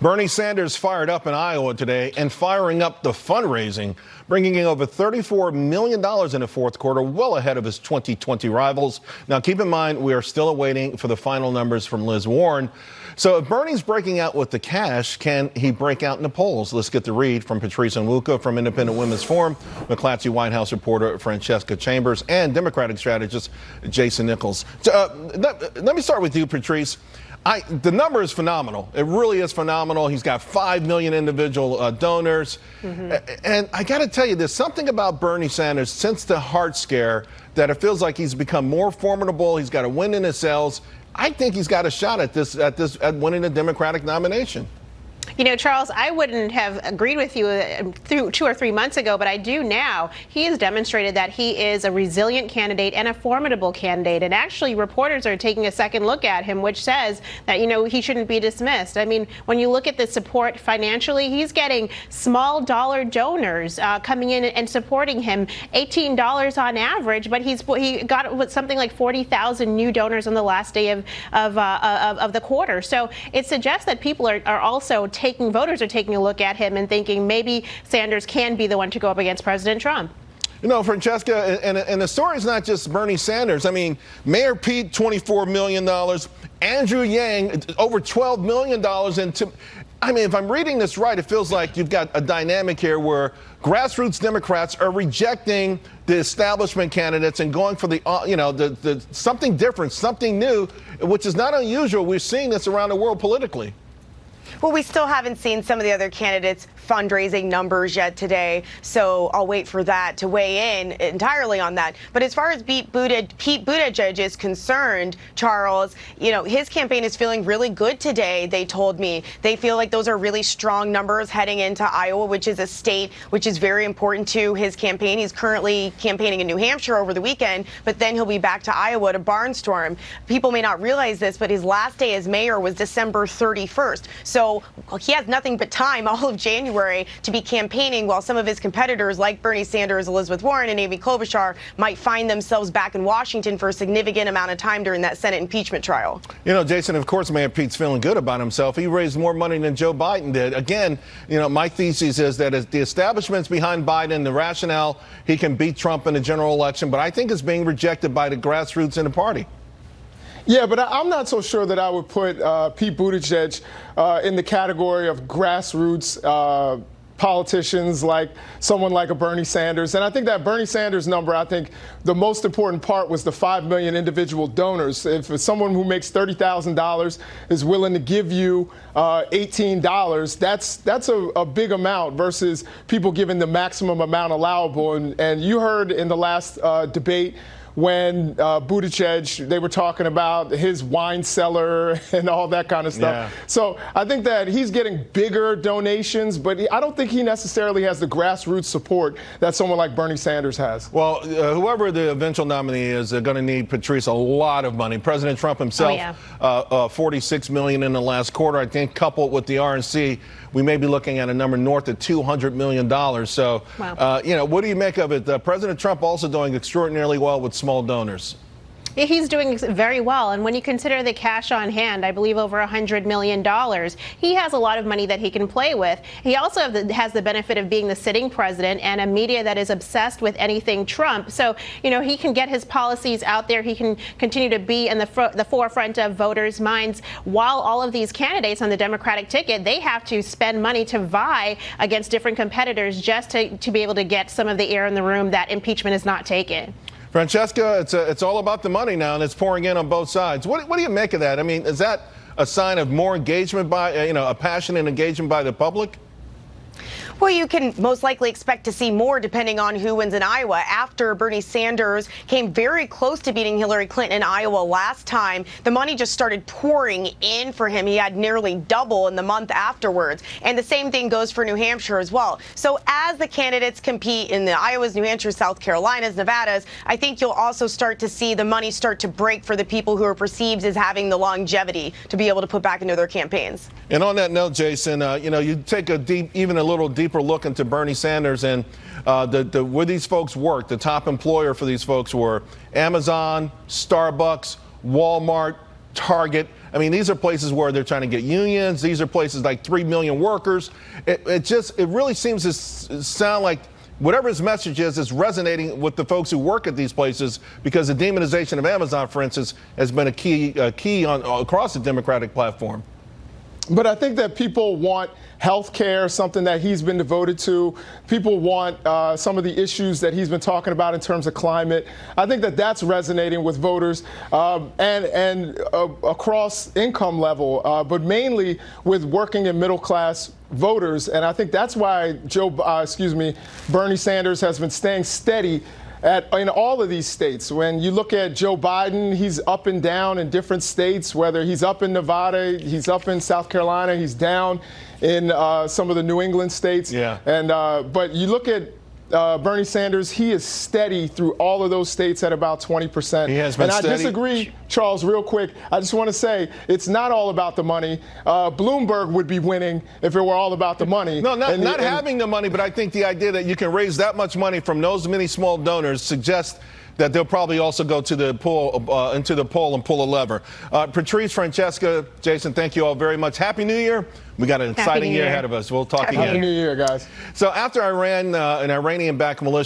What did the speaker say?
Bernie Sanders fired up in Iowa today and firing up the fundraising, bringing in over $34 million in the fourth quarter, well ahead of his 2020 rivals. Now, keep in mind, we are still awaiting for the final numbers from Liz Warren. So if Bernie's breaking out with the cash, can he break out in the polls? Let's get the read from Patrice Onwuka from Independent Women's Forum, McClatchy White House reporter Francesca Chambers, and Democratic strategist Jason Nichols. Let me start with you, Patrice. The number is phenomenal. It really is phenomenal. He's got 5 million individual donors. And I got to tell you, there's something about Bernie Sanders since the heart scare that it feels like he's become more formidable. He's got a win in his cells. I think he's got a shot at winning the Democratic nomination. You know, Charles, I wouldn't have agreed with you 2 or 3 months ago, but I do now. He has demonstrated that he is a resilient candidate and a formidable candidate. And actually, reporters are taking a second look at him, which says that, you know, he shouldn't be dismissed. I mean, when you look at the support financially, he's getting small dollar donors coming in and supporting him, $18 on average, but he got something like 40,000 new donors on the last day of the quarter. So it suggests that people are also voters are taking a look at him and thinking maybe Sanders can be the one to go up against President Trump. You know, Francesca, and the story's not just Bernie Sanders. I mean, Mayor Pete, $24 million. Andrew Yang, over $12 million. I mean, if I'm reading this right, it feels like you've got a dynamic here where grassroots Democrats are rejecting the establishment candidates and going for the something different, something new, which is not unusual. We're seeing this around the world politically. Well, we still haven't seen some of the other candidates' fundraising numbers yet today, so I'll wait for that to weigh in entirely on that. But as far as Pete Buttigieg is concerned, Charles, you know, his campaign is feeling really good today, they told me. They feel like those are really strong numbers heading into Iowa, which is a state which is very important to his campaign. He's currently campaigning in New Hampshire over the weekend, but then he'll be back to Iowa to barnstorm. People may not realize this, but his last day as mayor was December 31st. So he has nothing but time all of January to be campaigning, while some of his competitors like Bernie Sanders, Elizabeth Warren, and Amy Klobuchar might find themselves back in Washington for a significant amount of time during that Senate impeachment trial. You know, Jason, of course, Mayor Pete's feeling good about himself. He raised more money than Joe Biden did. Again, you know, my thesis is that as the establishment's behind Biden, the rationale he can beat Trump in the general election, but I think it's being rejected by the grassroots in the party. Yeah, but I'm not so sure that I would put Pete Buttigieg in the category of grassroots politicians like someone like a Bernie Sanders. And I think that Bernie Sanders number, I think the most important part was the 5 million individual donors. If someone who makes $30,000 is willing to give you $18, that's a big amount versus people giving the maximum amount allowable. And you heard in the last debate when Buttigieg, they were talking about his wine cellar and all that kind of stuff. Yeah. So I think that he's getting bigger donations, but I don't think he necessarily has the grassroots support that someone like Bernie Sanders has. Well, whoever the eventual nominee is, they're going to need, Patrice, a lot of money. President Trump himself, $46 million in the last quarter. I think coupled with the RNC, we may be looking at a number north of $200 million. So, wow. You know, what do you make of it? President Trump also doing extraordinarily well with small donors. He's doing very well. And when you consider the cash on hand, I believe over $100 million, he has a lot of money that he can play with. He also has the benefit of being the sitting president and a media that is obsessed with anything Trump. So, you know, he can get his policies out there. He can continue to be in the forefront of voters' minds, while all of these candidates on the Democratic ticket, they have to spend money to vie against different competitors just to be able to get some of the air in the room that impeachment is not taken. Francesca, it's all about the money now, and it's pouring in on both sides. What do you make of that? I mean, is that a sign of more engagement by, a passionate engagement by the public? Well, you can most likely expect to see more depending on who wins in Iowa. After Bernie Sanders came very close to beating Hillary Clinton in Iowa last time, the money just started pouring in for him. He had nearly double in the month afterwards. And the same thing goes for New Hampshire as well. So as the candidates compete in the Iowas, New Hampshire, South Carolinas, Nevadas, I think you'll also start to see the money start to break for the people who are perceived as having the longevity to be able to put back into their campaigns. And on that note, Jason, you take even a little deeper look into Bernie Sanders and where these folks work. The top employer for these folks were Amazon, Starbucks, Walmart, Target. I mean, these are places where they're trying to get unions. These are places like 3 million workers. It really seems to sound like whatever his message is resonating with the folks who work at these places, because the demonization of Amazon, for instance, has been a key across the Democratic platform. But I think that people want health care, something that he's been devoted to. People want some of the issues that he's been talking about in terms of climate. I think that that's resonating with voters and across income level, but mainly with working and middle class voters. And I think that's why Bernie Sanders has been staying steady in all of these states. When you look at Joe Biden, he's up and down in different states, whether he's up in Nevada, he's up in South Carolina, he's down in some of the New England states. Yeah. And but you look at Bernie Sanders, he is steady through all of those states at about 20%. He has been steady. And I disagree, Charles, real quick. I just want to say it's not all about the money. Bloomberg would be winning if it were all about the money. No, not having the money, but I think the idea that you can raise that much money from those many small donors suggests that they'll probably also go to the poll, into the poll and pull a lever. Patrice, Francesca, Jason, thank you all very much. Happy New Year. We got an exciting year ahead of us. We'll talk again. Happy New Year, guys. So after Iran, an Iranian-backed militia